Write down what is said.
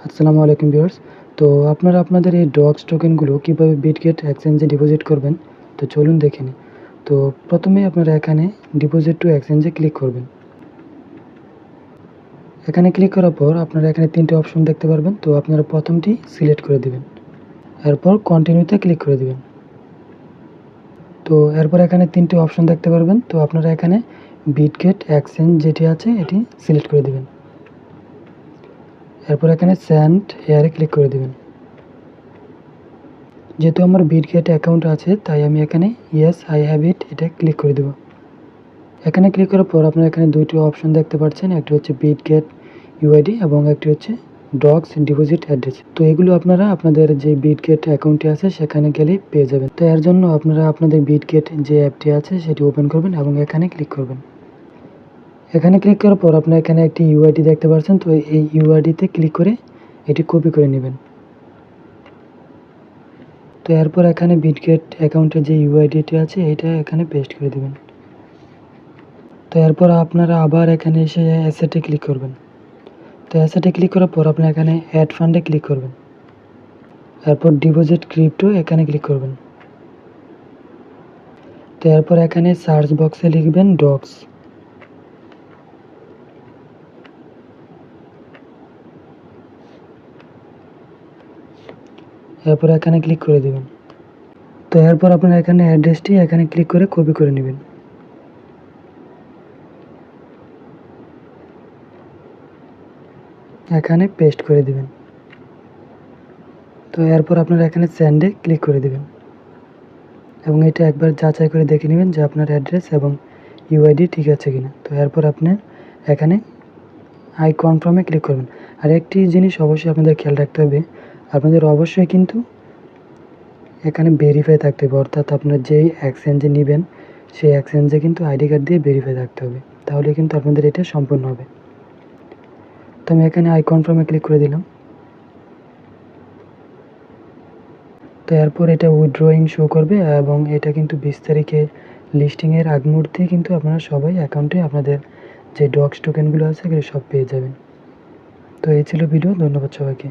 আসসালামু আলাইকুম ভিউয়ার্স। তো আপনারা আপনাদের এই ডক্স টোকেনগুলো কিভাবে বিটগেট এক্সচেঞ্জে ডিপোজিট করবেন, তো চলুন দেখে নিই। তো প্রথমেই আপনারা এখানে ডিপোজিট টু এক্সচেঞ্জে ক্লিক করবেন। এখানে ক্লিক করার পর আপনারা এখানে 3টে অপশন দেখতে পারবেন। তো আপনারা প্রথমটি সিলেক্ট করে দিবেন, এরপর কন্টিনিউতে ক্লিক করে দিবেন। তো এরপর এখানে 3টে অপশন দেখতে পারবেন। তো আপনারা এখানে বিটগেট এক্সচেঞ্জ যেটি আছে এটি সিলেক্ট করে দিবেন। এরপর এখানে সেন্ড হেয়ারে ক্লিক করে দিবেন। যেহেতু আমার বিটগেট অ্যাকাউন্ট আছে তাই আমি এখানে ইয়েস আই হ্যাভ ইট এটা ক্লিক করে দেব। এখানে ক্লিক করার পর আপনারা এখানে 2টি অপশন দেখতে পাচ্ছেন, একটি হচ্ছে বিটগেট ইউআইডি এবং একটি হচ্ছে ডক্স ডিপোজিট অ্যাড্রেস। তো এগুলো আপনারা আপনাদের যে বিটগেট অ্যাকাউন্টটি আছে সেখানে গেলেই পেয়ে যাবেন। তো এর জন্য আপনারা আপনাদের বিটগেট যে অ্যাপটি আছে সেটি ওপেন করবেন এবং এখানে ক্লিক করবেন। এখানে ক্লিক করার পর আপনারা এখানে একটি ইউআইডি দেখতে পাচ্ছেন। তো এই ইউআইডিতে ক্লিক করে এটি কপি করে নেবেন। তো এরপর এখানে বিটগেট অ্যাকাউন্টের যে ইউআইডিটি আছে এটা এখানে পেস্ট করে দেবেন। তো এরপর আপনারা আবার এখানে এসে অ্যাসেটে ক্লিক করবেন। তো অ্যাসেটে ক্লিক করার পর আপনারা এখানে অ্যাড ফান্ডে ক্লিক করবেন। এরপর ডিপোজিট ক্রিপ্টো এখানে ক্লিক করবেন। তো এরপর এখানে সার্চ বক্সে লিখবেন ডক্স। এরপর এখানে ক্লিক করে দেবেন। তো এরপর আপনারা এখানে অ্যাড্রেসটি এখানে ক্লিক করে কপি করে নেবেন। এখানে পেস্ট করে দিবেন। তো এরপর আপনারা এখানে সেন্ডে ক্লিক করে দিবেন এবং এটা একবার যাচাই করে দেখে নেবেন যে আপনার অ্যাড্রেস এবং ইউআইডি ঠিক আছে কিনা। তো এরপর আপনি এখানে আই কনফার্মে ক্লিক করবেন। আর একটি জিনিস অবশ্যই আপনাদের খেয়াল রাখতে হবে, আপনাদের অবশ্যই কিন্তু এখানে ভেরিফাই থাকতে হবে, অর্থাৎ আপনার যেই এক্সচেঞ্জে নেবেন সেই এক্সচেঞ্জে কিন্তু আইডি কার্ড দিয়ে ভেরিফাই থাকতে হবে, তাহলে কিন্তু আপনাদের এটা সম্পূর্ণ হবে। তো আমি এখানে আই কনফার্মে ক্লিক করে দিলাম। তো এরপর এটা উইথড্রয়িং শো করবে এবং এটা কিন্তু 20 তারিখে লিস্টিংয়ের আগ মুহূর্তেই কিন্তু আপনারা সবাই অ্যাকাউন্টে আপনাদের যে ডক্স টোকেনগুলো আছে এগুলো সব পেয়ে যাবেন। তো এই ছিল ভিডিও। ধন্যবাদ সবাইকে।